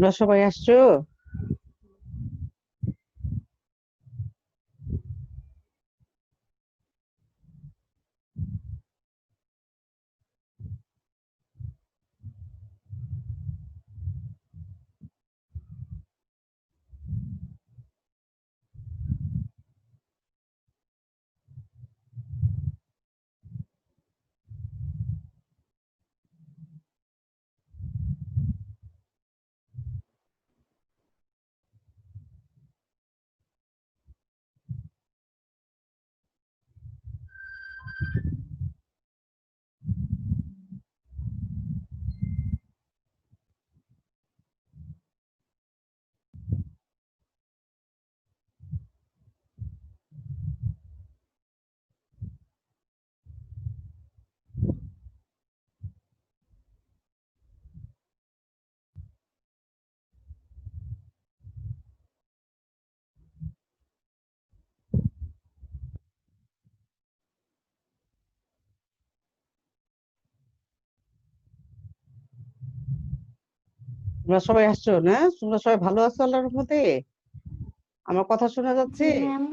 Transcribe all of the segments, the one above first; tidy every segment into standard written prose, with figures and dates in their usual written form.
তোমরা সবাই আসছো? তোমরা সবাই আসছো না? তোমরা সবাই ভালো আছো আল্লাহর রহমতে? আমার কথা শোনা যাচ্ছে? জি ম্যাম।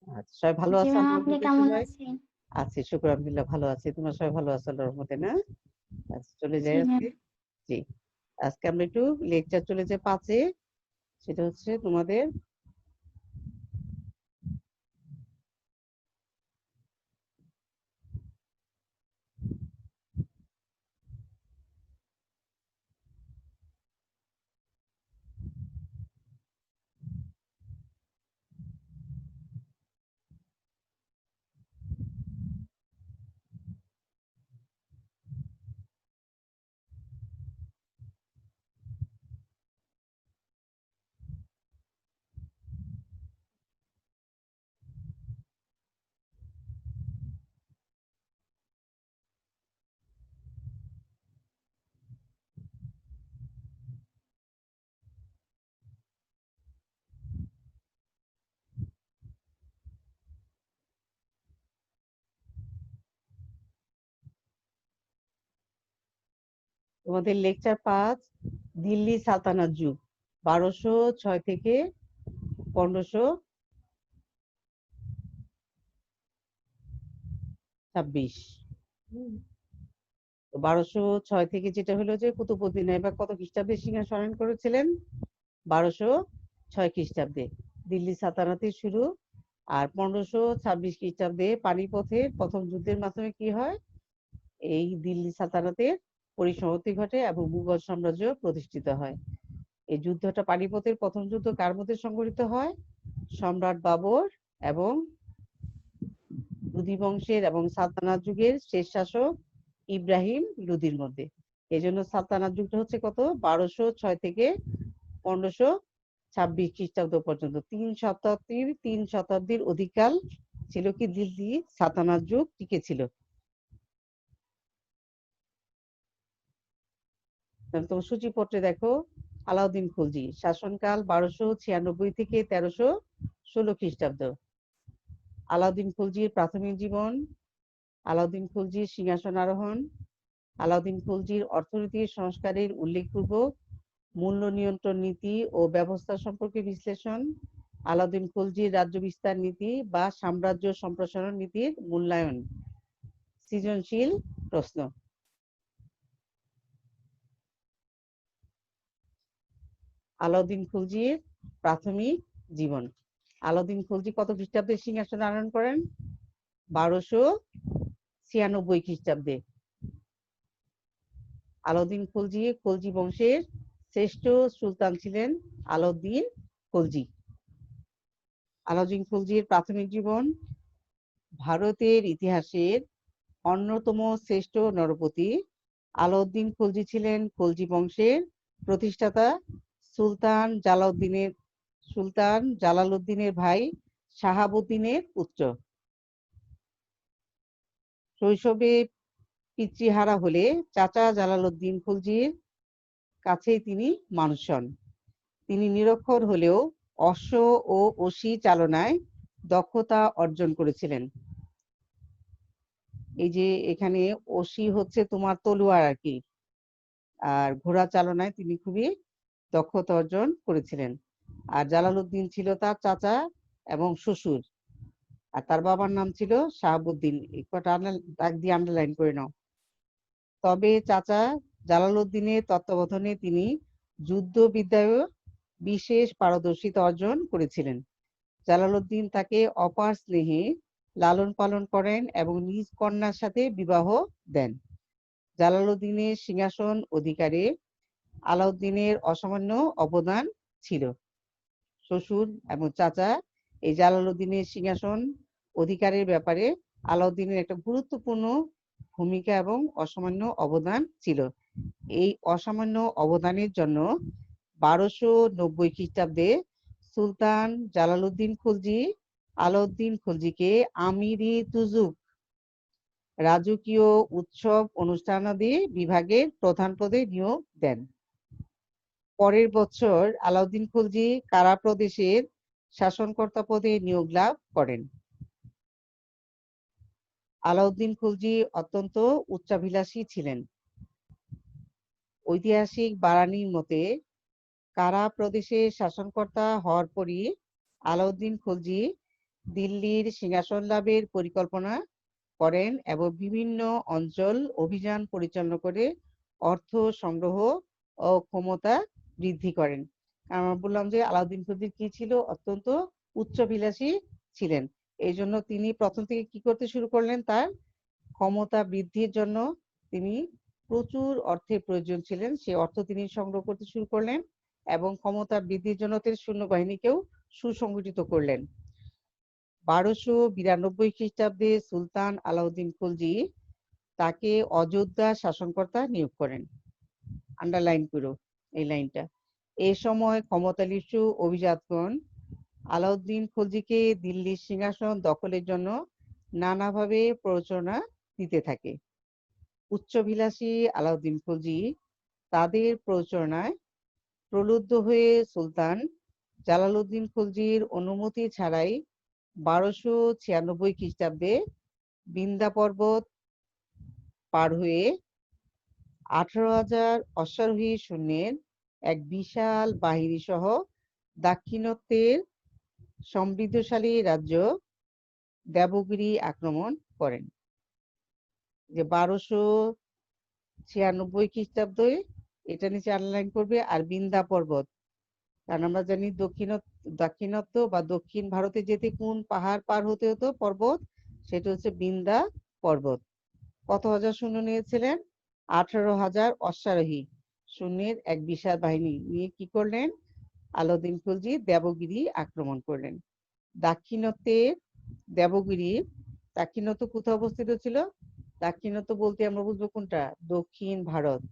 আচ্ছা, সবাই ভালো জি আছো ম্যাম, আল্লাহর আপনি রহমতে কেমন সবাই? আছেন? আছি, শুকর আলহামদুলিল্লাহ, ভালো আছি। তোমরা সবাই ভালো আছো আল্লাহর রহমতে না? আচ্ছা, চলে যাই জি ম্যাম। আজকে। জি, আজকে আমরা একটু লেকচার চলে যাই 5-এ। সেটা হচ্ছে তোমাদের লেকচার 5, দিল্লি সালতানাত যুগ 1206 থেকে 1526। 1206 থেকে যেটা হলো যে কুতুবউদ্দিন আইবক কত খ্রিস্টাব্দে সিংহাসন করেছিলেন? 1206 খ্রিস্টাব্দে দিল্লি সালতানাতের শুরু। আর 1526 খ্রিস্টাব্দে পানিপথের প্রথম যুদ্ধের মাধ্যমে কি হয়? এই দিল্লি সালতানাতের পরিসমাপ্তি ঘটে এবং মুঘল সাম্রাজ্য প্রতিষ্ঠিত হয়। এই যুদ্ধটা, পানিপথের প্রথম যুদ্ধ কার মধ্যে সংঘটিত হয়? সম্রাট বাবর এবং লোদি বংশের এবং সালতানাত যুগের শেষ শাসক ইব্রাহিম লোদির মধ্যে। এই জন্য সালতানাত যুগটা হচ্ছে কত? 1206 থেকে 1526 খ্রিস্টাব্দ পর্যন্ত 3 শতাব্দীর অধিককাল ছিল কি দিল্লি সালতানাত যুগ টিকে ছিল। তোমার সূচিপত্রে দেখো, আলাউদ্দিন খুলজি শাসনকাল 1296 থেকে 1316 খ্রিস্টাব্দ। আলাউদ্দিন খুলজির প্রাথমিক জীবন, আলাউদ্দিন খুলজির সিংহাসন আরোহণ, আলাউদ্দিন খুলজির অর্থনীতি সংস্কারের উল্লেখপূর্বক মূল্য নিয়ন্ত্রণ নীতি ও ব্যবস্থা সম্পর্কে বিশ্লেষণ, আলাউদ্দিন খুলজির রাজ্য বিস্তার নীতি বা সাম্রাজ্য সম্প্রসারণ নীতির মূল্যায়ন। সৃজনশীল প্রশ্ন। আলাউদ্দিন খুলজির প্রাথমিক জীবন। আলাউদ্দিন খুলজি কত খ্রিস্টাব্দে সিংহাসন আরোহণ করেন? 1296 খ্রিস্টাব্দে। আলাউদ্দিন খুলজি খলজি বংশের শ্রেষ্ঠ সুলতান ছিলেন আলাউদ্দিন খুলজি। আলাউদ্দিন খুলজির প্রাথমিক জীবন। ভারতের ইতিহাসের অন্যতম শ্রেষ্ঠ নরপতি আলাউদ্দিন খুলজি ছিলেন খলজি বংশের প্রতিষ্ঠাতা সুলতান জালালউদ্দিনের ভাই শাহাবুদ্দিনের পুত্র। শৈশবে পিতৃহারা হলে চাচা জালালউদ্দিন খুলজির কাছেই তিনি মানুষ হন। তিনি নিরক্ষর হলেও অশ্ব ও অসি চালনায় দক্ষতা অর্জন করেছিলেন। এই যে এখানে অসি হচ্ছে তোমার তলোয়ার আর কি, আর ঘোড়া চালনায় তিনি খুবই দক্ষতা অর্জন করেছিলেন। আর জালালউদ্দিন ছিল তার চাচা এবং শ্বশুর, আর তার বাবার নাম ছিল শাহাবুদ্দিন। এই কটা দাগ দিয়ে আন্ডারলাইন করে নাও। তবে চাচা জালালউদ্দিনের তত্ত্বাবধানে তিনি যুদ্ধবিদ্যায়ও বিশেষ পারদর্শিতা অর্জন করেছিলেন। জালালউদ্দিন তাকে অপার স্নেহে লালন পালন করেন এবং নিজ কন্যার সাথে বিবাহ দেন। জালালউদ্দিনের সিংহাসন অধিকারে আলাউদ্দিনের অসামান্য অবদান ছিল। শ্বশুর এবং চাচা এই জালালউদ্দিনের সিংহাসন অধিকারের ব্যাপারে আলাউদ্দিনের একটা গুরুত্বপূর্ণ ভূমিকা এবং অসামান্য অবদান ছিল। এই অসামান্য অবদানের জন্য 1290 খ্রিস্টাব্দে সুলতান জালালউদ্দিন খলজি আলাউদ্দিন খলজিকে আমির-ই-তুজুক রাজকীয় উৎসব অনুষ্ঠানাদি বিভাগের প্রধান পদে নিয়োগ দেন। পরের বছর আলাউদ্দিন খলজি কারা প্রদেশের শাসনকর্তা পদে নিয়োগ লাভ করেন। আলাউদ্দিন খলজি অত্যন্ত উচ্চাভিলাষী ছিলেন। ঐতিহাসিক বারানীর মতে কারা প্রদেশের শাসনকর্তা হওয়ার পরই আলাউদ্দিন খলজি দিল্লির সিংহাসন লাভের পরিকল্পনা করেন এবং বিভিন্ন অঞ্চল অভিযান পরিচালনা করে অর্থ সংগ্রহ ও ক্ষমতা বৃদ্ধি করেন। আমরা বললাম যে আলাউদ্দিন খলজি কি ছিল, অত্যন্ত উচ্চাভিলাষী ছিলেন। এই জন্য তিনি প্রথম থেকে কি করতে শুরু করলেন, তার ক্ষমতা বৃদ্ধির জন্য তিনি প্রচুর অর্থের প্রয়োজন ছিলেন, সেই অর্থ তিনি সংগ্রহ করতে শুরু করলেন এবং ক্ষমতা বৃদ্ধির জন্য তিনি সৈন্যবাহিনীকেও সুসংগঠিত করলেন। 1292 খ্রিস্টাব্দে সুলতান আলাউদ্দিন খলজি তাকে অযোধ্যা শাসনকর্তা নিয়োগ করেন। আন্ডারলাইন করো এই লাইনটা। এই সময় ক্ষমতালিপ্সু অভিজাতগণ আলাউদ্দিন খলজিকে দিল্লির সিংহাসন দখলের জন্য নানাভাবে প্ররোচনা দিতে থাকে। উচ্চাভিলাষী আলাউদ্দিন খলজি তাদের প্ররোচনায় প্রলুব্ধ হয়ে সুলতান জালালউদ্দিন খলজির অনুমতি ছাড়াই 1296 খ্রিস্টাব্দে বিন্দা পর্বত পার হয়ে 18,000 অশ্বারোহী সৈন্যের এক বিশাল বাহিনী সহ দাক্ষিণাত্যের সমৃদ্ধশালী রাজ্য দেবগিরি আক্রমণ করেন। যে 1296 খ্রিস্টাব্দে এটা নিচে আন্ডারলাইন করবে। আর বিন্দা পর্বত, কারণ আমরা জানি দাক্ষিণাত্য বা দক্ষিণ ভারতে যেতে কোন পাহাড় পার হতে হতো, পর্বত, সেটা হচ্ছে বিন্দা পর্বত। কত হাজার সৈন্য নিয়েছিলেন? 18,000 অশ্বারোহী সৈন্যের এক বিশাল বাহিনী নিয়ে কি করলেন? আলাউদ্দিন খলজি দেবগিরি আক্রমণ করলেন। দাক্ষিণাত্যের দেবগিরির দাক্ষিণাত্য কোথায় অবস্থিত ছিল? দাক্ষিণাত্য বলতে আমরা বুঝবো কোনটা? দক্ষিণ ভারত।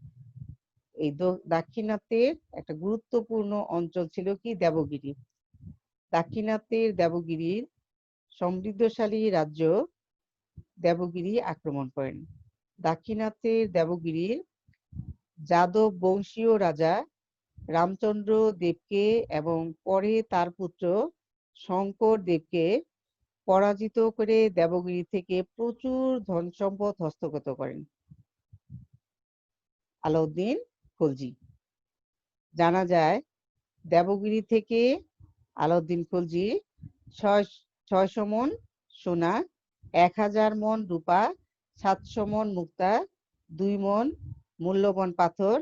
এই দাক্ষিণাত্যের একটা গুরুত্বপূর্ণ অঞ্চল ছিল কি? দেবগিরি। দাক্ষিণাত্যের দেবগিরির সমৃদ্ধশালী রাজ্য দেবগিরি আক্রমণ করেন। দাক্ষিণাত্যের দেবগিরির যাদব বংশীয় রাজা রামচন্দ্র দেবকে এবং পরে তার পুত্র শঙ্কর দেবকে পরাজিত করে দেবগিরি থেকে প্রচুর ধন সম্পদ হস্তগত করেন আলাউদ্দিন খলজি। জানা যায় দেবগিরি থেকে আলাউদ্দিন খলজি 600 মণ সোনা, 1000 মণ রূপা, 700 মণ মুক্তা, 2 মণ মূল্যবান পাথর,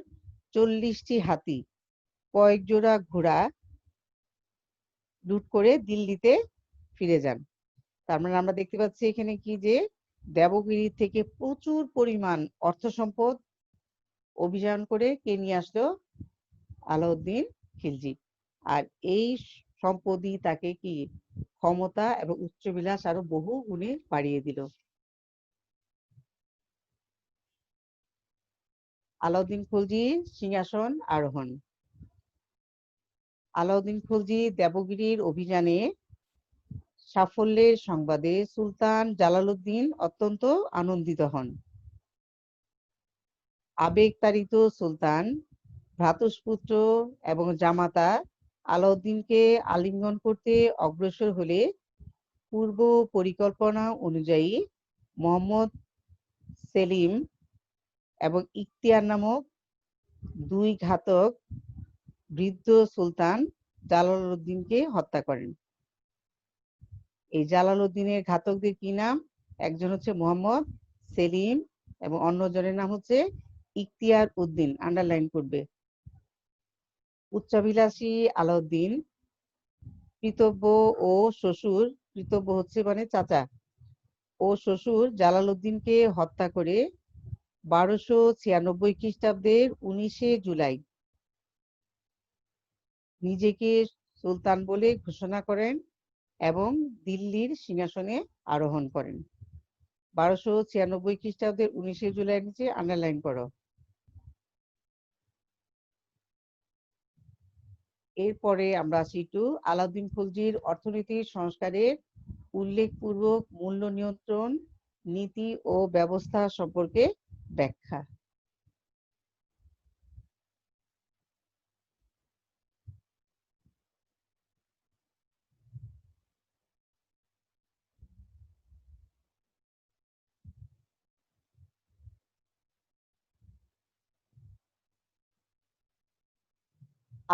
40টি হাতি, কয়েক জোড়া ঘোড়া লুট করে দিল্লিতে ফিরে যান। তার মানে আমরা দেখতে পাচ্ছি এখানে কি, যে দেবগিরি থেকে প্রচুর পরিমাণ অর্থ সম্পদ অভিযান করে কে নিয়ে আসলো? আলাউদ্দিন খিলজি। আর এই সম্পদই তাকে কি ক্ষমতা এবং উচ্চবিলাস আরো বহু গুণে বাড়িয়ে দিল। আলাউদ্দিন খলজি সিংহাসন আরোহণ। আলাউদ্দিন খলজি দেবগিরির অভিযানে সাফল্যের সংবাদে সুলতান জালালউদ্দিন অত্যন্ত আনন্দিত হন। আবেগতাড়িত সুলতান ভ্রাতুষ্পুত্র এবং জামাতা আলাউদ্দিনকে আলিঙ্গন করতে অগ্রসর হলে পূর্ব পরিকল্পনা অনুযায়ী মোহাম্মদ সেলিম এবং ইখতিয়ার নামক 2 ঘাতক বৃদ্ধ সুলতান জালালউদ্দিনকে হত্যা করেন। এই জালালউদ্দিনের ঘাতকদের কি নাম? একজন হচ্ছে মোহাম্মদ সেলিম এবং অন্যজনের নাম হচ্ছে ইখতিয়ার উদ্দিন, আন্ডারলাইন করবে। উচ্চাভিলাষী আলাউদ্দিন পিতব্য ও শ্বশুর, পিতব্য হচ্ছে মানে চাচা, ও শ্বশুর জালালউদ্দিনকে হত্যা করে 1296 খ্রিস্টাব্দের 19 জুলাই নিজেকে সুলতান বলে ঘোষণা করেন এবং দিল্লির সিংহাসনে আরোহণ করেন। 1296 খ্রিস্টাব্দের 19 জুলাই নিচে আন্ডারলাইন করো। এরপরে আমরা আসি একটু আলাউদ্দিন খলজির অর্থনীতির সংস্কারের উল্লেখপূর্বক মূল্য নিয়ন্ত্রণ নীতি ও ব্যবস্থা সম্পর্কে ব্যাখ্যা।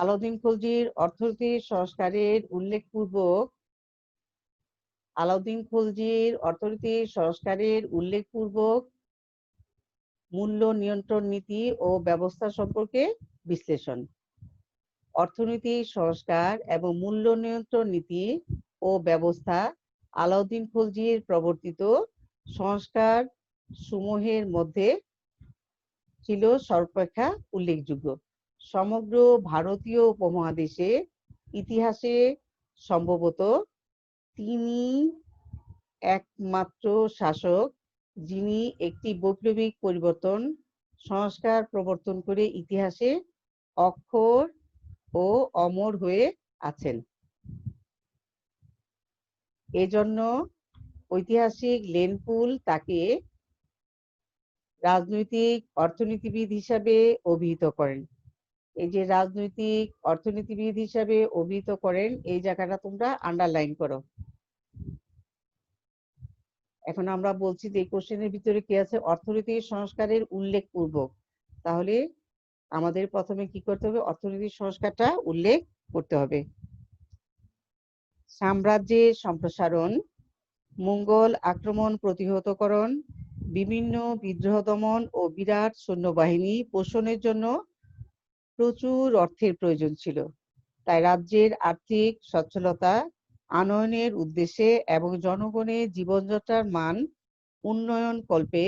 আলাউদ্দিন খলজির অর্থনীতির সংস্কারের উল্লেখপূর্বক আলাউদ্দিন খলজির অর্থনীতির সংস্কারের উল্লেখপূর্বক মূল্য নিয়ন্ত্রণ নীতি ও ব্যবস্থা সম্পর্কে বিশ্লেষণ। অর্থনীতির সংস্কার এবং মূল্য নিয়ন্ত্রণ নীতি ও ব্যবস্থা আলাউদ্দিন খলজির প্রবর্তিত সংস্কার সমূহের মধ্যে ছিল সর্বাপেক্ষা উল্লেখযোগ্য। সমগ্র ভারতীয় উপমহাদেশে ইতিহাসে সম্ভবত তিনি একমাত্র শাসক যিনি একটি বৈপ্লবিক পরিবর্তন সংস্কার প্রবর্তন করে ইতিহাসে অক্ষর ও অমর হয়ে আছেন। এজন্য ঐতিহাসিক লেনপুল তাকে রাজনৈতিক অর্থনীতিবিদ হিসাবে অভিহিত করেন। এই যে রাজনৈতিক অর্থনীতিবিদ হিসাবে অভিহিত করেন, এই জায়গাটা তোমরা আন্ডারলাইন করো। এখন আমরা বলছি যে এই কোশ্চেনের ভিতরে কি আছে? অর্থনৈতিক সংস্কারের উল্লেখপূর্বক। তাহলে আমাদের প্রথমে কি করতে হবে? অর্থনৈতিক সংস্কারটা উল্লেখ করতে হবে। সাম্রাজ্যের সম্প্রসারণ, মঙ্গল আক্রমণ প্রতিহতকরণ, বিভিন্ন বিদ্রোহ দমন ও বিরাট সৈন্যবাহিনী পোষণের জন্য প্রচুর অর্থের প্রয়োজন ছিল। তাই রাজ্যের আর্থিক সচ্ছলতা আনয়নের উদ্দেশ্যে এবং জনগণের জীবনযাত্রার মান উন্নয়ন কল্পে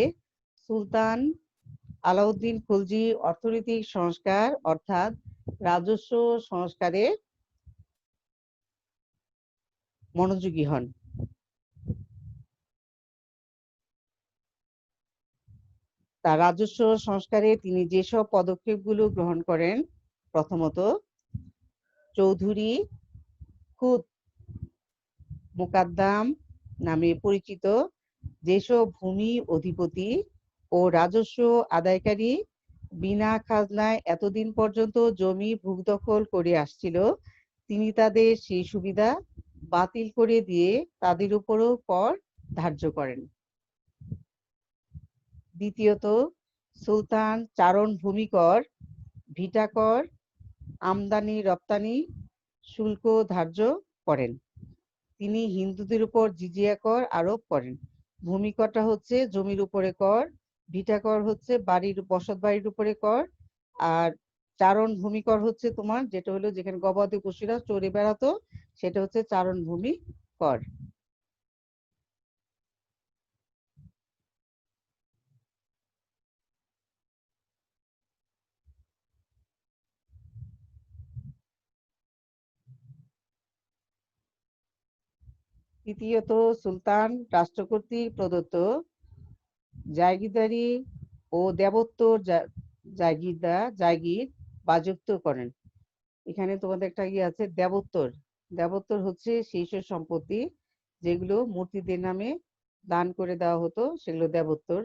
সুলতান আলাউদ্দিন খলজি অর্থনৈতিক সংস্কার অর্থাৎ রাজস্ব সংস্কারে মনোযোগী হন। তার রাজস্ব সংস্কারে তিনি যেসব পদক্ষেপগুলো গ্রহণ করেন, প্রথমত চৌধুরী খুদ মুকাদ্দাম নামে পরিচিত যেসব ভূমি অধিপতি ও রাজস্ব আদায়কারী বিনা খাজনায় এতদিন পর্যন্ত জমি ভূদখল করে আসছিল, তিনি তাদের সেই সুবিধা বাতিল করে দিয়ে তাদের উপরও কর ধার্য করেন। দ্বিতীয়ত সুলতান চারণ ভূমি কর, ভিটা কর, আমদানি রপ্তানি শুল্ক ধার্য করেন। তিনি হিন্দুদের উপর জিজিয়া কর আরোপ করেন। ভূমি করটা হচ্ছে জমির উপরে কর, ভিটা কর হচ্ছে বসত বাড়ির উপরে কর, আর চারণ ভূমি কর হচ্ছে তোমার যেটা হলো যেখানে গবাদি পশুরা চড়ে বেড়াতো, সেটা হচ্ছে চারণ ভূমি কর। তৃতীয়ত সুলতান রাষ্ট্র কর্তৃক প্রদত্ত জায়গিরদারি ও দেবত্বর জায়গির বাজেয়াপ্ত করেন। এখানে তোমাদের একটা ইয়ে আছে দেবোত্তর। দেবোত্তর হচ্ছে সেই সব সম্পত্তি যেগুলো মূর্তিদের নামে দান করে দেওয়া হতো, সেগুলো দেবোত্তর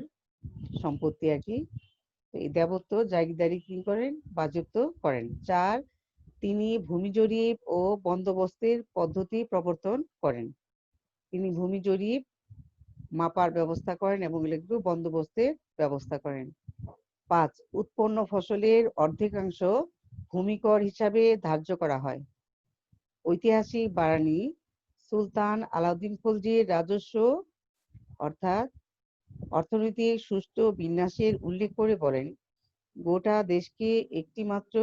সম্পত্তি আর কি। এই দেবোত্তর জায়গিরদারি কি করেন? বাজেয়াপ্ত করেন। 4, তিনি ভূমি জরিপ ও বন্দোবস্তের পদ্ধতি প্রবর্তন করেন। তিনি ভূমি জরিপ মাপার ব্যবস্থা করেন এবং এগুলো বন্দোবস্তের ব্যবস্থা করেন। 5, উৎপন্ন ফসলের অর্ধেকাংশ ভূমিকর হিসাবে ধার্য করা হয়। ঐতিহাসিক বারানী সুলতান আলাউদ্দিন খলজির রাজস্ব অর্থাৎ অর্থনৈতিক সুষ্ঠু বিন্যাসের উল্লেখ করে বলেন, গোটা দেশকে একটি মাত্র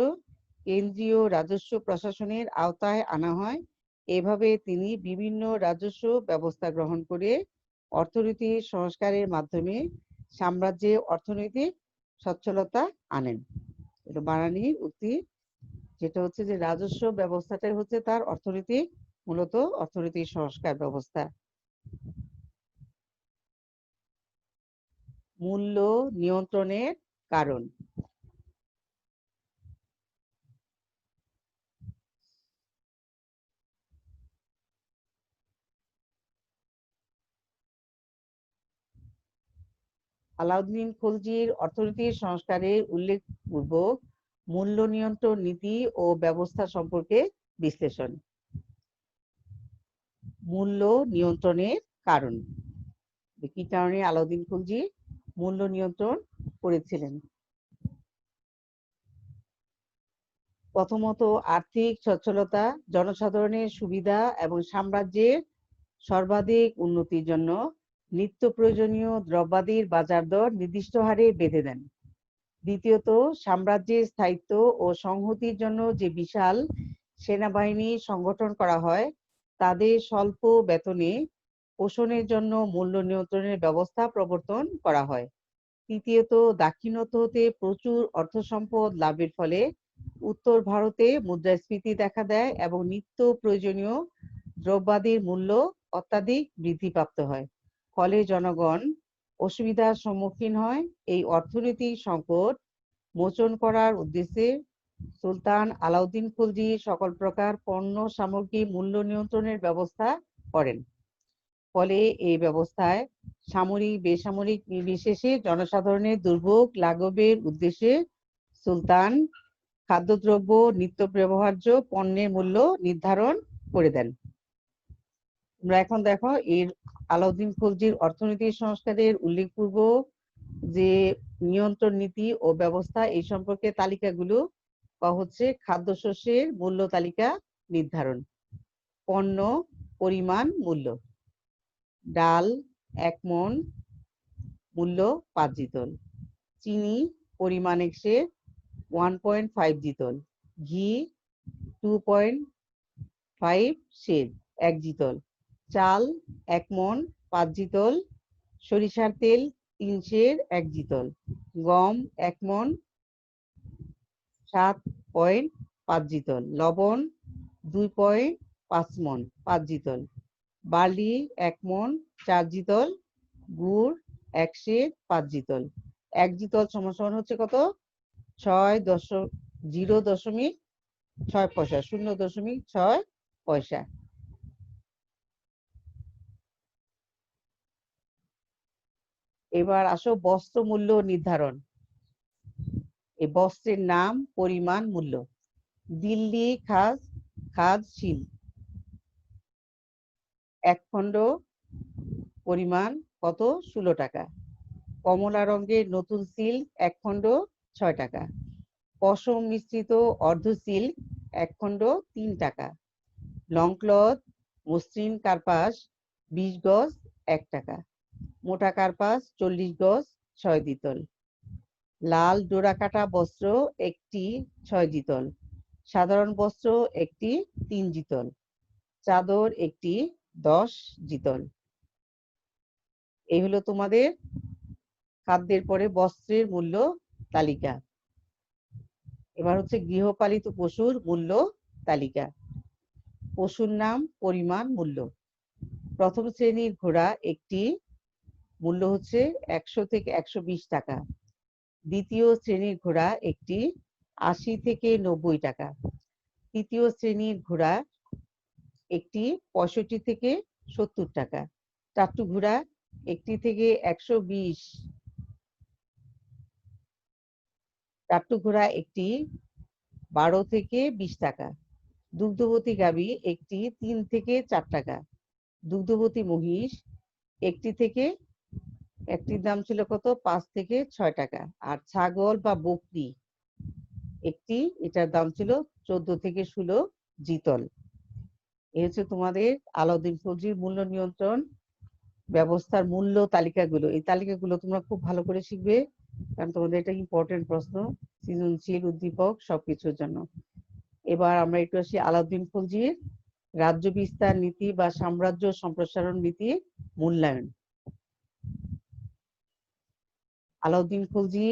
কেন্দ্রীয় রাজস্ব প্রশাসনের আওতায় আনা হয়। এভাবে তিনি বিভিন্ন রাজস্ব ব্যবস্থা গ্রহণ করে অর্থনীতি সংস্কারের মাধ্যমে সাম্রাজ্যে অর্থনৈতিক সচ্ছলতা আনেন। এটা বারানীর উক্তি, যেটা হচ্ছে যে রাজস্ব ব্যবস্থাটাই হচ্ছে তার অর্থনৈতিক, মূলত অর্থনৈতিক সংস্কার ব্যবস্থা। মূল্য নিয়ন্ত্রণের কারণ। আলাউদ্দিন খলজির অর্থনৈতিক সংস্কারের উল্লেখপূর্বক মূল্য নিয়ন্ত্রণ নীতি ও ব্যবস্থা সম্পর্কে বিশ্লেষণ। মূল্য নিয়ন্ত্রণের কারণ, কি কারণে আলাউদ্দিন খলজি মূল্য নিয়ন্ত্রণ করেছিলেন? প্রথমত, আর্থিক সচ্ছলতা, জনসাধারণের সুবিধা এবং সাম্রাজ্যের সর্বাধিক উন্নতির জন্য নিত্য প্রয়োজনীয় দ্রব্যাদির বাজার দর নির্দিষ্ট হারে বেঁধে দেন। দ্বিতীয়ত, সাম্রাজ্যের স্থায়িত্ব ও সংহতির জন্য যে বিশাল সেনাবাহিনী সংগঠন করা হয়, তাদের স্বল্প বেতনে পোষণের জন্য মূল্য নিয়ন্ত্রণের ব্যবস্থা প্রবর্তন করা হয়। তৃতীয়ত, দাক্ষিণাত্য হতে প্রচুর অর্থ সম্পদ লাভের ফলে উত্তর ভারতে মুদ্রাস্ফীতি দেখা দেয় এবং নিত্য প্রয়োজনীয় দ্রব্যাদির মূল্য অত্যাধিক বৃদ্ধিপ্রাপ্ত হয়। ফলে জনগণ অসুবিধার সম্মুখীন হয়। এই অর্থনৈতিক সংকট মোচন করার উদ্দেশ্যে সুলতান আলাউদ্দিন খলজি সকল প্রকার পণ্য সামগ্রী মূল্য নিয়ন্ত্রণের ব্যবস্থা করেন। ফলে এই ব্যবস্থায় সামরিক বেসামরিক নির্বিশেষে জনসাধারণের দুর্ভোগ লাঘবের উদ্দেশ্যে সুলতান খাদ্যদ্রব্য নিত্য ব্যবহার্য পণ্যের মূল্য নির্ধারণ করে দেন। আমরা এখন দেখো এর আলাউদ্দিন খলজির অর্থনৈতিক সংস্কারের উল্লেখপূর্বক যে নিয়ন্ত্রণ নীতি ও ব্যবস্থা এই সম্পর্কে তালিকাগুলো হচ্ছে খাদ্যশস্যের মূল্য তালিকা নির্ধারণ। পণ্য পরিমাণ মূল্য, ডাল 1 মণ মূল্য 5 জিতল, চিনি পরিমাণ এক্সে 1.5 জিতল, ঘি 2.5 সের 1 জিতল, চাল 1 মণ 5 জিতল, সরিষার তেল 3 সের 1 জিতল, গম 1 মণ 7.5 জিতল, লবণ 2.5 মণ 5 জিতল, বার্লি 1 মণ 4 জিতল, গুড় 1 সের 5 জিতল। 1 জিতল সমান হচ্ছে কত? 0.6 পয়সা, 0.6 পয়সা। এবার আসো বস্ত্র মূল্য নির্ধারণ। এই বস্ত্রের নাম, পরিমাণ, মূল্য। দিল্লি খাদ শিল 1 খণ্ড পরিমাণ কত? 16 টাকা। কমলা রঙের নতুন সিল্ক 1 খণ্ড 6 টাকা। পশম মিশ্রিত অর্ধ সিল্ক 1 খণ্ড 3 টাকা। লং ক্লথ মসৃণ কার্পাস 20 গজ 1 টাকা। মোটা কার্পাস 40 গজ 6 জিতল। লাল ডোরাকাটা বস্ত্র একটি 6 জিতল। সাধারণ বস্ত্র একটি 3 জিতল। চাদর একটি 10 জিতল। এই হলো তোমাদের খাদ্যের পরে বস্ত্রের মূল্য তালিকা। এবার হচ্ছে গৃহপালিত পশুর মূল্য তালিকা। পশুর নাম, পরিমাণ, মূল্য। প্রথম শ্রেণীর ঘোড়া একটি মূল্য হচ্ছে 100 থেকে 120 টাকা। দ্বিতীয় শ্রেণীর ঘোড়া একটি 80 থেকে 90 টাকা। তৃতীয় শ্রেণীর ঘোড়া একটি 65 থেকে 70 টাকা। চাট্টু ঘোড়া একটি থেকে 120। চাট্টু ঘোড়া একটি 12 থেকে 20 টাকা। দুগ্ধবতী গাভী একটি 3 থেকে 4 টাকা। দুগ্ধবতী মহিষ একটির দাম ছিল কত? 5 থেকে 6 টাকা। আর ছাগল বা বকরি একটি, এটার দাম ছিল 14 থেকে 16 জিতল। এই হচ্ছে তোমাদের আলাউদ্দিন খলজির মূল্য নিয়ন্ত্রণ ব্যবস্থার মূল্য তালিকাগুলো। এই তালিকাগুলো তোমরা খুব ভালো করে শিখবে, কারণ তোমাদের এটা ইম্পর্টেন্ট প্রশ্ন, সৃজনশীল, উদ্দীপক সবকিছুর জন্য। এবার আমরা একটু আসি আলাউদ্দিন খলজির রাজ্য বিস্তার নীতি বা সাম্রাজ্য সম্প্রসারণ নীতি মূল্যায়ন। আলাউদ্দিন খলজি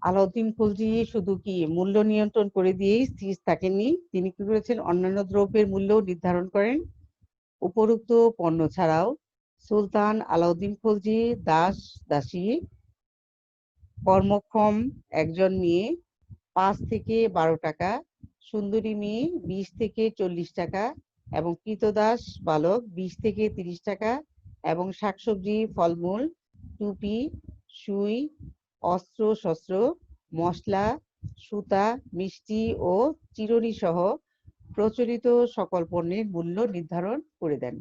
আলাউদ্দিন খলজি শুধু কি মূল্য নিয়ন্ত্রণ করে দিয়েই স্থির থাকেননি, তিনি কি করেছেন, অন্যান্য দ্রব্যের মূল্য নির্ধারণ করেন। উপরোক্ত পণ্য ছাড়াও সুলতান আলাউদ্দিন খলজি দাস দাসী কর্মক্ষম একজন মেয়ে 5 থেকে 12 টাকা, সুন্দরী মেয়ে 20 থেকে 40 টাকা এবং কৃতদাস বালক 20 থেকে 30 টাকা এবং শাকসবজি, ফলমূল, টুপি, সুই, অস্ত্র শস্ত্র, মশলা, সুতা, মিষ্টি ও চিরুনি সহ প্রচলিত সকল পণ্যের মূল্য নির্ধারণ করে দেন।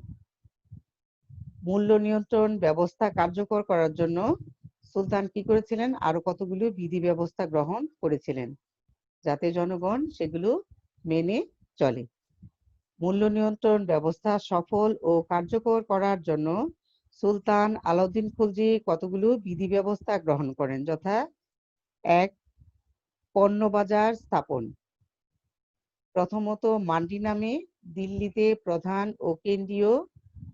মূল্য নিয়ন্ত্রণ ব্যবস্থা কার্যকর করার জন্য সুলতান কি করেছিলেন, আরো কতগুলো বিধি ব্যবস্থা গ্রহণ করেছিলেন, যাতে জনগণ সেগুলো মেনে চলে। মূল্য নিয়ন্ত্রণ ব্যবস্থা সফল ও কার্যকর করার জন্য সুলতান আলাউদ্দিন খলজি কতগুলো বিধি ব্যবস্থা গ্রহণ করেন, যথা: 1. পণ্য বাজার স্থাপন। প্রথমত মান্ডি নামে দিল্লিতে প্রধান ও কেন্দ্রীয়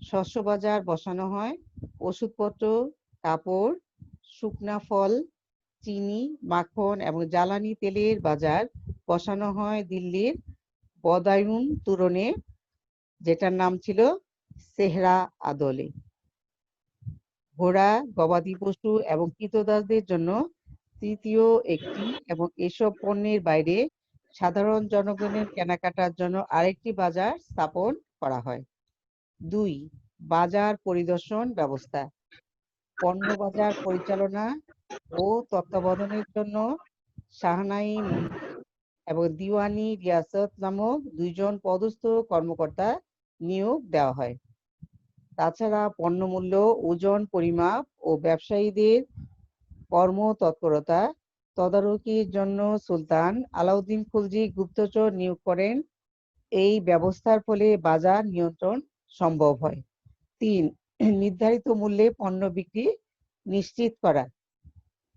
শস্য বাজার বসানো হয়। ওষুধপত্র, কাপড়, শুকনা ফল, চিনি, মাখন এবং জ্বালানি তেলের বাজার বসানো হয় দিল্লির বদায়ুন তোরণে, যেটার নাম ছিল সেহরা আদলে। ঘোড়া, গবাদি পশু এবং ক্রীতদাসদের জন্য তৃতীয় একটি এবং এসব পণ্যের বাইরে সাধারণ জনগণের কেনাকাটার জন্য আরেকটি বাজার স্থাপন করা হয়। 2. বাজার পরিদর্শন ব্যবস্থা। পণ্য বাজার পরিচালনা ও তত্ত্বাবধানের জন্য শাহনাই মন্ত্রী এবং দিওয়ানি রিয়াসত নামক 2 জন পদস্থ কর্মকর্তা নিয়োগ দেওয়া হয়। তাছাড়া পণ্যমূল্য, ওজন পরিমাপ ও ব্যবসায়ীদের কর্মতৎপরতা তদারকির জন্য সুলতান আলাউদ্দিন খলজি গুপ্তচর নিয়োগ করেন। এই ব্যবস্থার ফলে বাজার নিয়ন্ত্রণ সম্ভব হয়। 3. নির্ধারিত মূল্যে পণ্য বিক্রি নিশ্চিত করা।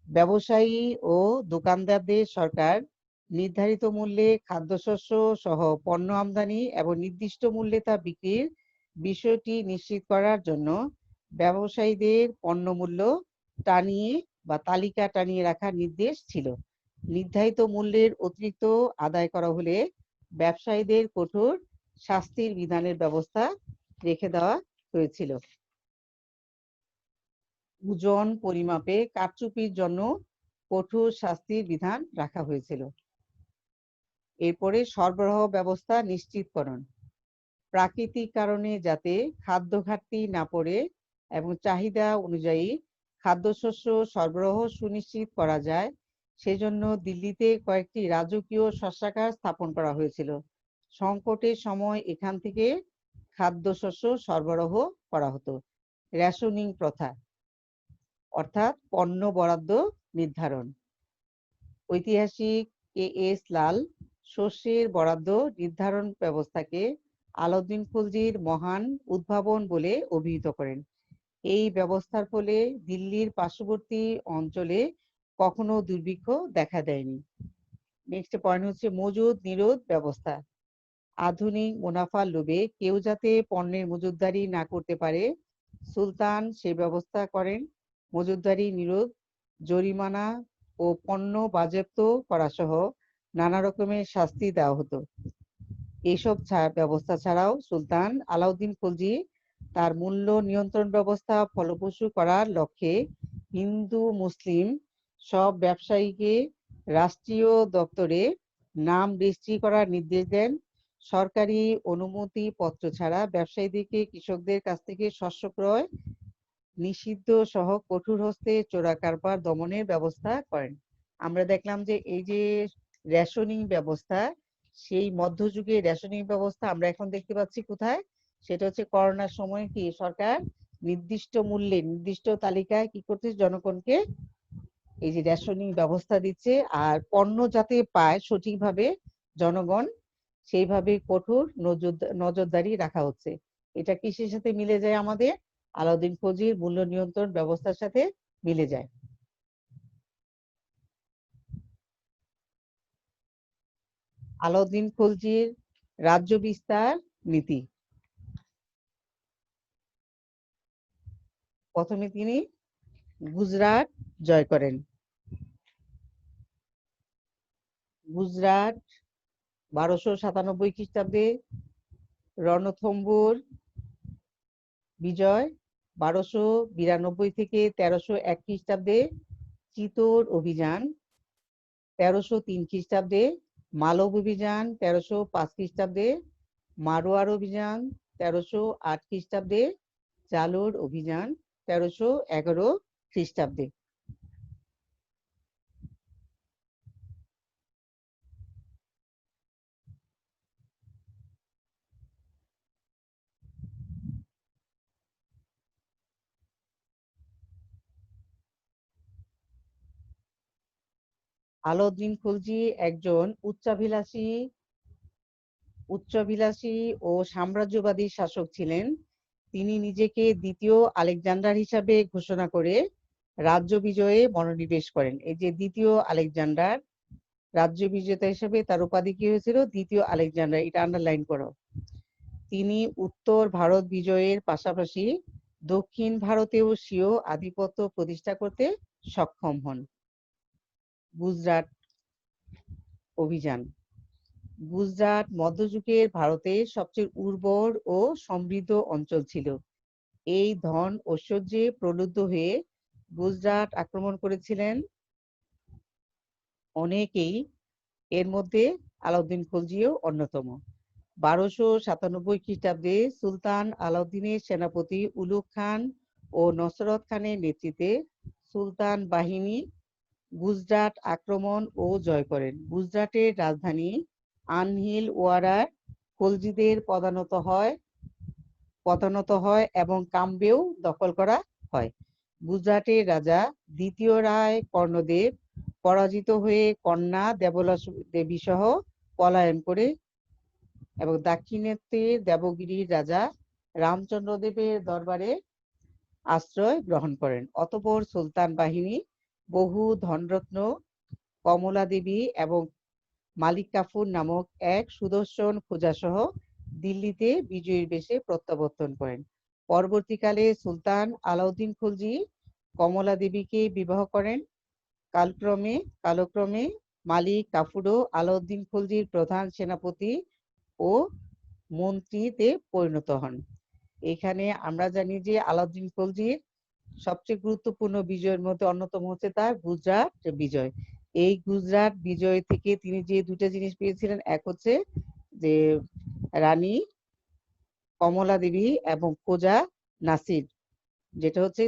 ব্যবসায়ী ও দোকানদারদের সরকার নির্ধারিত মূল্যে খাদ্যশস্য সহ পণ্য আমদানি এবং নির্দিষ্ট মূল্যে তা বিক্রির বিষয়টি নিশ্চিত করার জন্য ব্যবসায়ীদের পণ্য মূল্য টানিয়ে বা তালিকা টানিয়ে রাখার নির্দেশ ছিল। নির্ধারিত মূল্যের অতিরিক্ত আদায় করা হলে ব্যবসায়ীদের কঠোর শাস্তির বিধানের ব্যবস্থা রেখে দেওয়া হয়েছিল। ওজন পরিমাপে কারচুপির জন্য কঠোর শাস্তির বিধান রাখা হয়েছিল। এরপরে সরবরাহ ব্যবস্থা নিশ্চিতকরণ। প্রাকৃতিক কারণে যাতে খাদ্য ঘাটতি না পড়ে এবং চাহিদা অনুযায়ী খাদ্যশস্য সরবরাহ সুনিশ্চিত করা যায়, সেজন্য দিল্লিতে কয়েকটি রাজকীয় শস্যাগার স্থাপন করা হয়েছিল। সংকটের সময় এখান থেকে খাদ্যশস্য সরবরাহ করা হতো। রেশনিং প্রথা, অর্থাৎ পণ্য বরাদ্দ নির্ধারণ। ঐতিহাসিক কে.এস. লাল শস্যের বরাদ্দ নির্ধারণ ব্যবস্থাকে আলাউদ্দিন খলজির মহান উদ্ভাবন বলে অভিহিত করেন। এই ব্যবস্থার ফলে দিল্লির পার্শ্ববর্তী অঞ্চলে কখনো দুর্ভিক্ষ দেখা দেয়নি। নেক্সট পয়েন্ট হচ্ছে মজুদ নিরোধ ব্যবস্থা। আধুনিক মুনাফার লোভে কেউ যাতে পণ্যের মজুতদারি না করতে পারে, সুলতান সে ব্যবস্থা করেন। মজুতদারি নিরোধ, জরিমানা ও পণ্য বাজেয়াপ্ত করা সহ নানা রকমের শাস্তি দেওয়া হতো। এইসব ব্যবস্থা ছাড়াও সুলতান আলাউদ্দিন খলজি তার মূল্য নিয়ন্ত্রণ ব্যবস্থা ফলপ্রসূ করার লক্ষ্যে হিন্দু মুসলিম সব ব্যবসায়ীকে রাষ্ট্রীয় দপ্তরে নাম রেজিস্ট্রি করার নির্দেশ দেন। সরকারি অনুমতি পত্র ছাড়া ব্যবসায়ীদেরকে কৃষকদের কাছ থেকে শস্য ক্রয় নিষিদ্ধ সহ কঠোর হস্তে চোরা কারবার দমনের ব্যবস্থা করেন। আমরা দেখলাম যে এই যে রেশনিং ব্যবস্থা, সেই মধ্যযুগে রেশনিং ব্যবস্থা আমরা এখন দেখতে পাচ্ছি কোথায়? সেটা হচ্ছে করোনার সময় কি সরকার নির্দিষ্ট মূল্যে নির্দিষ্ট তালিকায় কি করতে জনগণকে এই যে রেশনিং ব্যবস্থা দিচ্ছে, আর পণ্য যাতে পায় সঠিকভাবে জনগণ, সেইভাবে কঠোর নজরদারি রাখা হচ্ছে। এটা কিসের সাথে মিলে যায়? আমাদের আলাউদ্দিন খলজির মূল্য নিয়ন্ত্রণ ব্যবস্থার সাথে মিলে যায়। আলাউদ্দিন খলজির রাজ্য বিস্তার নীতি। প্রথমে তিনি গুজরাট জয় করেন। গুজরাট 1297 খ্রিস্টাব্দে, রণথম্বুর বিজয় 1292 থেকে 1301 খ্রিস্টাব্দে, চিতোর অভিযান 1303 খ্রিস্টাব্দে, মালব অভিযান 1305 খ্রিস্টাব্দে, মারোয়ার অভিযান 1308 খ্রিস্টাব্দে, জালোর অভিযান 1311 খ্রিস্টাব্দে। আলাউদ্দিন খলজি একজন উচ্চাভিলাষী ও সাম্রাজ্যবাদী শাসক ছিলেন। তিনি নিজেকে দ্বিতীয় আলেকজান্ডার হিসাবে ঘোষণা করে রাজ্য বিজয়ে মনোনিবেশ করেন। এই যে দ্বিতীয় আলেকজান্ডার, রাজ্য বিজেতা হিসেবে তার উপাধি কি হয়েছিল? দ্বিতীয় আলেকজান্ডার। এটা আন্ডারলাইন করো। তিনি উত্তর ভারত বিজয়ের পাশাপাশি দক্ষিণ ভারতেও স্বীয় আধিপত্য প্রতিষ্ঠা করতে সক্ষম হন। গুজরাট অভিযান। গুজরাট মধ্যযুগের ভারতের সবচেয়ে উর্বর ও সমৃদ্ধ অঞ্চল ছিল। এই ধন ঐশ্বর্যে প্রলুব্ধ হয়ে গুজরাট আক্রমণ করেছিলেন অনেকেই, এর মধ্যে আলাউদ্দিন খলজিও অন্যতম। 1297 খ্রিস্টাব্দে সুলতান আলাউদ্দিনের সেনাপতি উলুগ খান ও নসরত খানের নেতৃত্বে সুলতান বাহিনী গুজরাট আক্রমণ ও জয় করেন। গুজরাটের রাজধানী আনহিল ওয়ারার খলজিদের পদানত হয় এবং কাম্বেও দখল করা হয়। গুজরাটের রাজা দ্বিতীয় রায় কর্ণদেব পরাজিত হয়ে কন্যা দেবলা দেবী সহ পলায়ন করে এবং দাক্ষিণাত্যের দেবগিরির রাজা রামচন্দ্র দেবের দরবারে আশ্রয় গ্রহণ করেন। অতঃপর সুলতান বাহিনী বহু ধনরত্ন, কমলা দেবী এবং মালিক কাফুর নামক এক সুদর্শন খোঁজা সহ দিল্লিতে বিজয়ীর বেশে প্রত্যাবর্তন করেন। পরবর্তীকালে সুলতান আলাউদ্দিন খলজি কমলা দেবীকে বিবাহ করেন। কালক্রমে মালিক কাফুরও আলাউদ্দিন খলজির প্রধান সেনাপতি ও মন্ত্রীতে পরিণত হন। এখানে আমরা জানি যে আলাউদ্দিন খলজির সবচেয়ে গুরুত্বপূর্ণ বিজয়ের মধ্যে অন্যতম হচ্ছে তার গুজরাট বিজয়। এই গুজরাট বিজয় থেকে তিনি যে দুটা জিনিস পেয়েছিলেন, এক হচ্ছে যে রানী কমলা দেবী এবং খোজা নাসির, যেটা হচ্ছে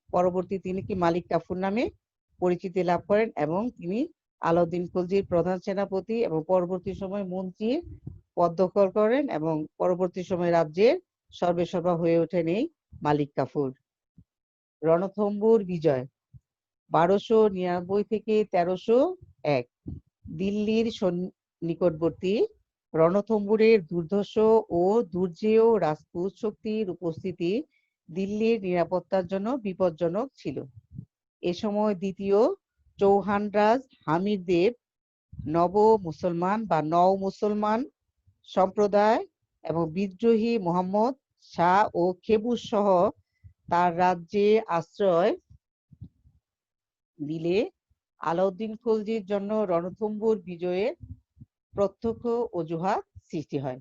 পরবর্তী তিনি কি মালিক কাফুর নামে পরিচিতি লাভ করেন এবং তিনি আলাউদ্দিন খলজির প্রধান সেনাপতি এবং পরবর্তী সময় মন্ত্রীর পদ দখল করেন এবং পরবর্তী সময় রাজ্যের সর্বেসর্বা হয়ে ওঠেন এই মালিক কাফুর। রণথম্বুর বিজয় 1299 থেকে 1301, দিল্লির নিকটবর্তী রণথম্বুরের দুর্ধর্ষ ও দুর্জেয় রাজপুত শক্তির উপস্থিতি দিল্লির নিরাপত্তার জন্য বিপজ্জনক ছিল। এ সময় দ্বিতীয় চৌহান রাজ হামিদ দেব নব মুসলমান সম্প্রদায় এবং বিদ্রোহী মোহাম্মদ শাহ ও খেবুজ সহ তার রাজ্যে আশ্রয় দিলে আলাউদ্দিন খলজির জন্য রণথম্বুর বিজয়ের প্রত্যক্ষ অজুহাত সৃষ্টি হয়।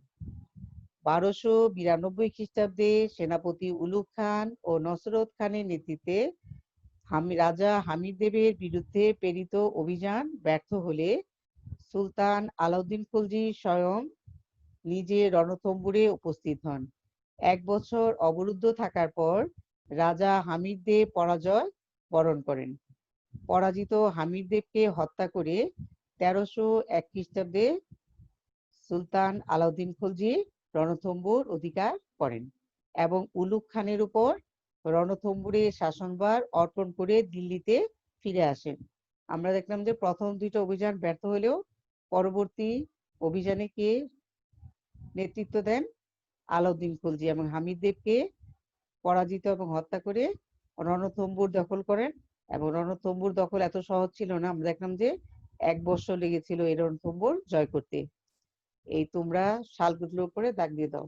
1292 খ্রিস্টাব্দে সেনাপতি উলুগ খান ও নসরত খানের নেতৃত্বে রাজা হামিদ দেবের বিরুদ্ধে প্রেরিত অভিযান ব্যর্থ হলে সুলতান আলাউদ্দিন খলজি স্বয়ং নিজে রণথম্বুরে উপস্থিত হন। 1 বছর অবরুদ্ধ থাকার পর রাজা হামিদ দেব পরাজয় বরণ করেন। পরাজিত হামিরদেবকে হত্যা করে 1301 খ্রিস্টাব্দে সুলতান আলাউদ্দিন খলজি রণথম্বুর অধিকার করেন এবং উলুগ খানের উপর রণথম্বুরের শাসনভার অর্পণ করে দিল্লিতে ফিরে আসেন। আমরা দেখলাম যে প্রথম দুইটা অভিযান ব্যর্থ হলেও পরবর্তী অভিযানে কে নেতৃত্ব দেন? আলাউদ্দিন খলজি, এবং হামিরদেবকে পরাজিত এবং হত্যা করে রণথম্বুর দখল করেন। এবং রণথম্বুর দখল এত সহজ ছিল না, আমরা দেখলাম যে 1 বছর লেগেছিল এই রণথম্বুর জয় করতে। এই তোমরা সালগুলোর উপরে দাগ দিয়ে দাও।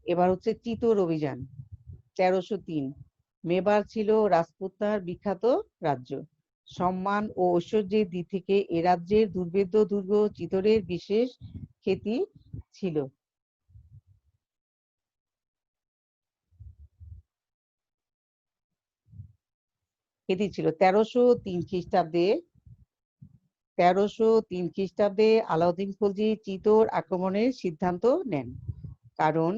এবার হচ্ছে চিতোর অভিযান 1303। মেবার ছিল রাজপুতানার বিখ্যাত রাজ্য। সম্মান ও ঐশ্বর্যের দিক থেকে এ রাজ্যের দুর্ভেদ্য দুর্গ চিতোরের বিশেষ খ্যাতি ছিল। খ্যাতি ছিল 1303 খ্রিস্টাব্দে আলাউদ্দিন খলজি চিতোর আক্রমণের সিদ্ধান্ত নেন, কারণ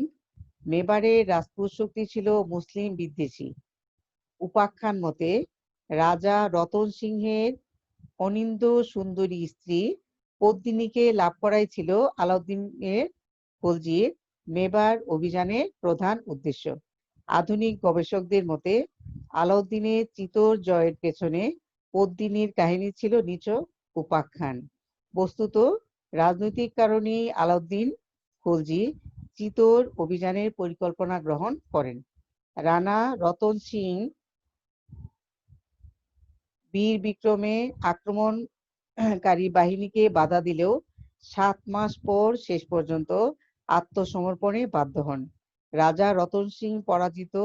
মেবারের রাজপুত শক্তি ছিল মুসলিম বিদ্বেষী। উপাখ্যান মতে রাজা রতন সিংহের অনিন্দ সুন্দরী স্ত্রী পদ্মিনীকে লাভ করাই ছিল আলাউদ্দিনের খলজির মেবার অভিযানের প্রধান উদ্দেশ্য। আধুনিক গবেষকদের মতে আলাউদ্দিনের চিতোর জয়ের পেছনে পদ্মিনীর কাহিনী ছিল নিছক উপাখ্যান। বস্তুত রাজনৈতিক কারণেই আলাউদ্দিন খলজি চিতোর অভিযানের পরিকল্পনা গ্রহণ করেন। রানা রতন সিং বীর বিক্রমে আক্রমণকারী বাহিনীকে বাধা দিলেও 7 মাস পর শেষ পর্যন্ত আত্মসমর্পণে বাধ্য হন। রাজা রতন সিং পরাজিত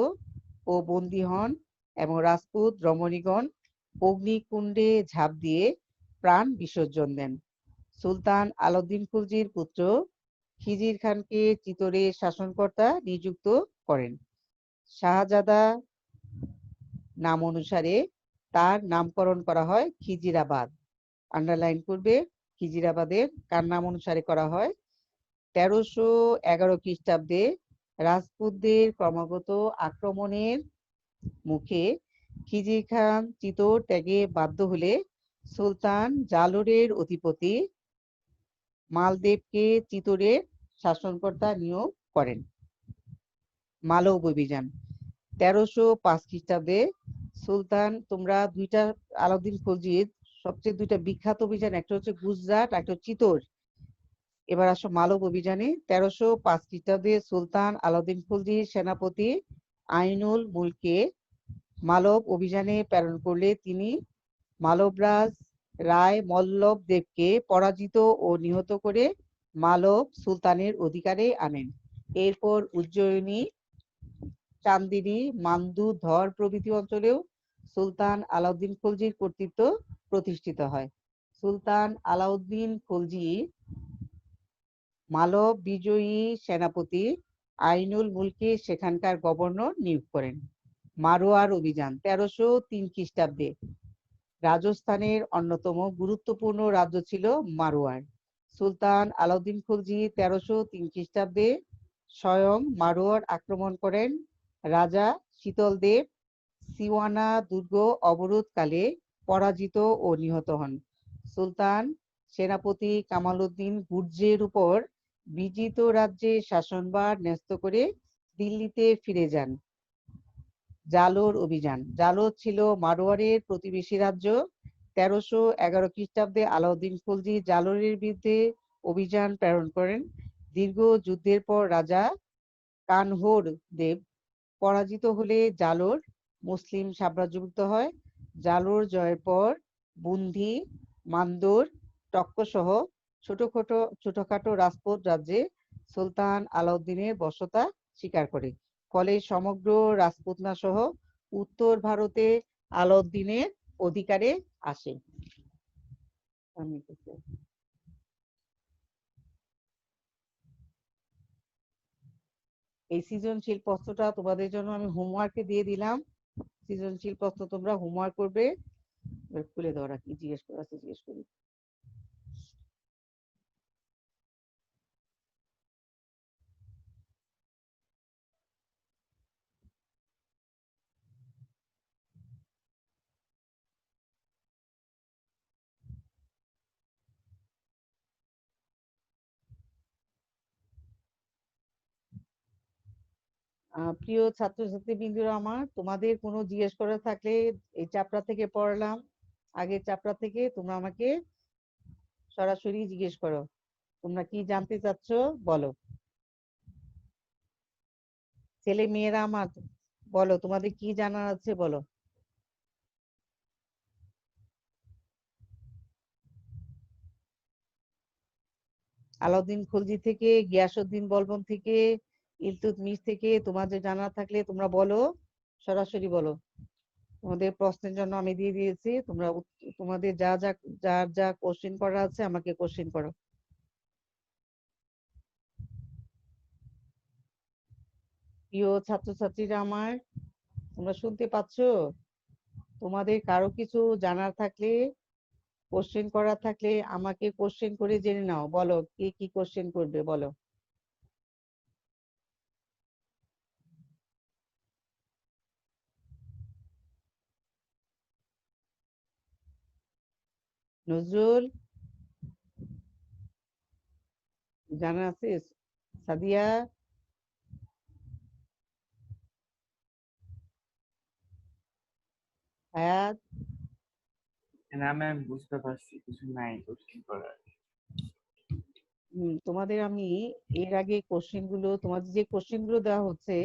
ও বন্দী হন এবং রাজপুত রমণীগণ অগ্নিকুণ্ডে ঝাঁপ দিয়ে প্রাণ বিসর্জন দেন। সুলতান আলাউদ্দিন খলজির পুত্র খিজির খানকে চিতোরের শাসনকর্তা নিযুক্ত করেন। শাহজাদা নাম অনুসারে তার নামকরণ করা হয় খিজিরাবাদ। আন্ডারলাইন করবে, খিজিরাবাদের কার নাম অনুসারে করা হয়? 1311 খ্রিস্টাব্দে রাজপুতদের ক্রমাগত আক্রমণের মুখে খিজির খান চিতোর ত্যাগে বাধ্য হলে সুলতান জালোরের অধিপতি মালদেবকে চিতোরের শাসনকর্তা নিয়োগ করেন। মালব অভিযান 1305 খ্রিস্টাব্দে সুলতান, তোমরা দুইটা আলাউদ্দিন খলজির সবচেয়ে দুইটা বিখ্যাত অভিযান, একটা হচ্ছে গুজরাট, একটা চিতোর। এবার আসো মালব অভিযানে। 1305 খ্রিস্টাব্দে সুলতান আলাউদ্দিন খলজির সেনাপতি আইনুল মুলকে মালব অভিযানে প্রেরণ করলে তিনি মালবরাজ রায় মল্লব দেবকে পরাজিত ও নিহত করে মালব সুলতানের অধিকারে আনেন। এরপর উজ্জয়িনী, চান্দিনী, মান্দু, ধর প্রভৃতি অঞ্চলেও সুলতান আলাউদ্দিন খলজির কর্তৃত্ব প্রতিষ্ঠিত হয়। সুলতান আলাউদ্দিন খলজি মালব বিজয়ী সেনাপতি আইনুল মুলকে সেখানকার গভর্নর নিয়োগ করেন। মারোয়ার অভিযান 1303 খ্রিস্টাব্দে রাজস্থানের অন্যতম গুরুত্বপূর্ণ রাজ্য ছিল মারোয়ার। সুলতান আলাউদ্দিন খলজি 1303 খ্রিস্টাব্দে স্বয়ং মারোয়ার আক্রমণ করেন। রাজা শীতলদেব সিওয়ানা দুর্গ অবরোধকালে পরাজিত ও নিহত হন। সুলতান সেনাপতি কামালউদ্দিন গুর্জের উপর বিজিত রাজ্যে শাসনভার ন্যস্ত করে দিল্লিতে ফিরে যান। জালোর অভিযান, জালোর ছিল মারোয়ারের প্রতিবেশী রাজ্য। 1311 খ্রিস্টাব্দে আলাউদ্দিন খলজি জালোরের বিরুদ্ধে অভিযান প্রেরণ করেন। দীর্ঘ যুদ্ধের পর রাজা কানহোর দেব পরাজিত হলে জালোর মুসলিম সাম্রাজ্যভুক্ত হয়। জালোর জয়ের পর বুন্ধি, মান্দোর, টক্ক সহ ছোটখাটো রাজপুত রাজ্যে সুলতান আলাউদ্দিনের বশ্যতা স্বীকার করে। ফলে সমগ্র রাজপুতনা সহ উত্তর ভারতে আলাউদ্দিনের অধিকারে আসে। এই সৃজনশীল প্রশ্নটা তোমাদের জন্য আমি হোমওয়ার্কে দিয়ে দিলাম। সৃজনশীল প্রশ্ন তোমরা হোমওয়ার্ক করবে। খুলে দেওয়া কি জিজ্ঞেস করা আছে জিজ্ঞেস করি। প্রিয় ছাত্রছাত্রী বিন্দুরা আমার, তোমাদের কোনো জিজ্ঞেস করার থাকলে এই চ্যাপ্টার থেকে পড়লাম, আগের চ্যাপ্টার থেকে তোমরা আমাকে সরাসরি জিজ্ঞেস করো। তোমরা কি জানতে চাচ্ছ বলো। ছেলে মেয়েরা আমার, বলো তোমাদের কি জানার আছে বলো। আলাউদ্দিন খলজি থেকে, গিয়াসউদ্দিন বলবন থেকে, ইলতুৎমিশ থেকে তোমাদের জানা থাকলে তোমরা বলো, সরাসরি বলো। তোমাদের প্রশ্নের জন্য আমি দিয়ে দিয়েছি, তোমরা তোমাদের যা যা যার যা কোশ্চেন করা আছে আমাকে কোশ্চেন করো। প্রিয় ছাত্রছাত্রীরা আমার, তোমরা শুনতে পাচ্ছো? তোমাদের কারো কিছু জানার থাকলে, কোশ্চেন করা থাকলে আমাকে কোশ্চেন করে জেনে নাও। বলো কে কি কোশ্চেন করবে বলো। নজরুল জানা আছে? সাদিয়া, হায়াত? না ম্যাম, বুঝতে পারছি কিছু নাই কোশ্চেন করার। তোমাদের আমি এর আগে কোশ্চেন গুলো, তোমাদের যে কোশ্চেন গুলো দেওয়া হচ্ছে,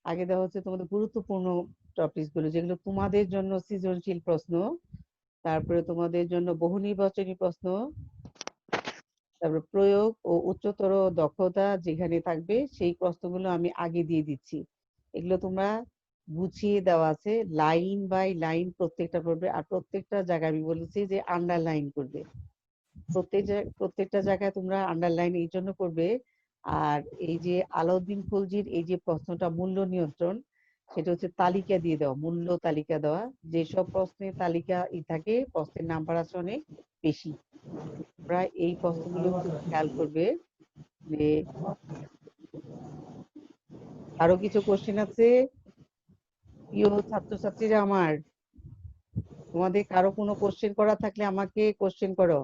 আগে দেওয়া হচ্ছে তোমাদের গুরুত্বপূর্ণ টপিক গুলো, যেগুলো তোমাদের জন্য সৃজনশীল প্রশ্ন, তারপরে তোমাদের জন্য বহু নির্বাচনী প্রশ্ন, তারপরে প্রয়োগ ও উচ্চতর দক্ষতা যেখানে থাকবে সেই প্রশ্নগুলো আমি আগে দিয়ে দিচ্ছি। এগুলো তোমরা গুছিয়ে দেওয়া আছে, লাইন বাই লাইন প্রত্যেকটা পড়বে, আর প্রত্যেকটা জায়গায় আমি বলেছি যে আন্ডারলাইন করবে। প্রত্যেকটা জায়গায় তোমরা আন্ডারলাইন এই জন্য করবে। আর এই যে আলাউদ্দিন খলজির এই যে প্রশ্নটা মূল্য নিয়ন্ত্রণ, সেটা হচ্ছে তালিকা দিয়ে দেওয়া, মূল্য তালিকা দেওয়া। যেসব প্রশ্নের তালিকা থাকে, প্রশ্নের নাম্বার আছে অনেক বেশি। তোমরা এই প্রশ্নগুলো খুব খেয়াল করবে। যে আরো কিছু কোশ্চেন আছে প্রিয় ছাত্রছাত্রীরা আমার, তোমাদের কারো কোনো কোশ্চেন করা থাকলে আমাকে কোশ্চেন করো।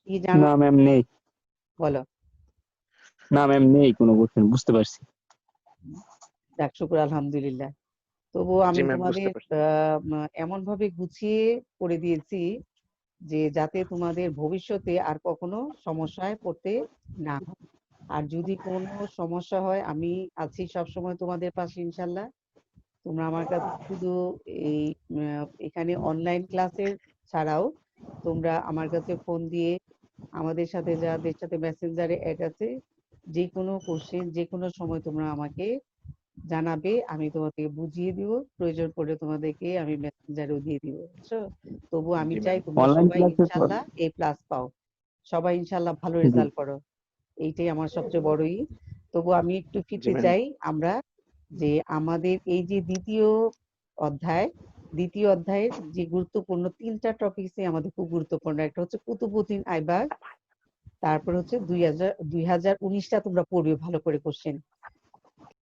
কি জানো না ম্যাম নেই। বলো। না ম্যাম নেই কোনো কোশ্চেন, বুঝতে পারছি। যাক শুকুর আলহামদুলিল্লাহ। তবুও জি আমি ম্যাম, বুঝতে তোমাদের পারছি। এমন ভাবে গুছিয়ে করে দিয়েছি যে যাতে তোমাদের ভবিষ্যতে আর কখনো সমস্যায় পড়তে না হয়। আর যদি কোনো সমস্যা হয়, আমি আছি সবসময় তোমাদের পাশে ইনশাল্লাহ। তোমরা আমার কাছে শুধু এই এখানে অনলাইন ক্লাসের ছাড়াও তোমরা আমার কাছে ফোন দিয়ে, আমাদের সাথে যাদের সাথে মেসেঞ্জারে অ্যাড আছে, যে কোনো কোশ্চেন যে কোনো সময় তোমরা আমাকে জানাবে, আমি তোমাকে বুঝিয়ে দিব। প্রয়োজন পড়লে তোমাদেরকে আমি মেসেঞ্জারেও দিয়ে দিব, বুঝছো? তবু আমি জি ম্যাম, চাই তোমরা অনলাইন সবাই ক্লাসের পর। ইনশাল্লাহ A+ পাও, সবাই ইনশাল্লাহ ভালো জি রেজাল্ট করো। এইটাই আমার সবচেয়ে বড়ই। তবু আমি একটু জি ফিরতে ম্যাম। চাই আমরা, যে আমাদের এই যে অধ্যায় দ্বিতীয় অধ্যায়ের যে গুরুত্বপূর্ণ 3টা টপিকস আমাদের খুব গুরুত্বপূর্ণ। একটা হচ্ছে কুতুবউদ্দিন আইবাক, তারপর হচ্ছে 2019টা তোমরা পড়বে ভালো করে কোশ্চেন।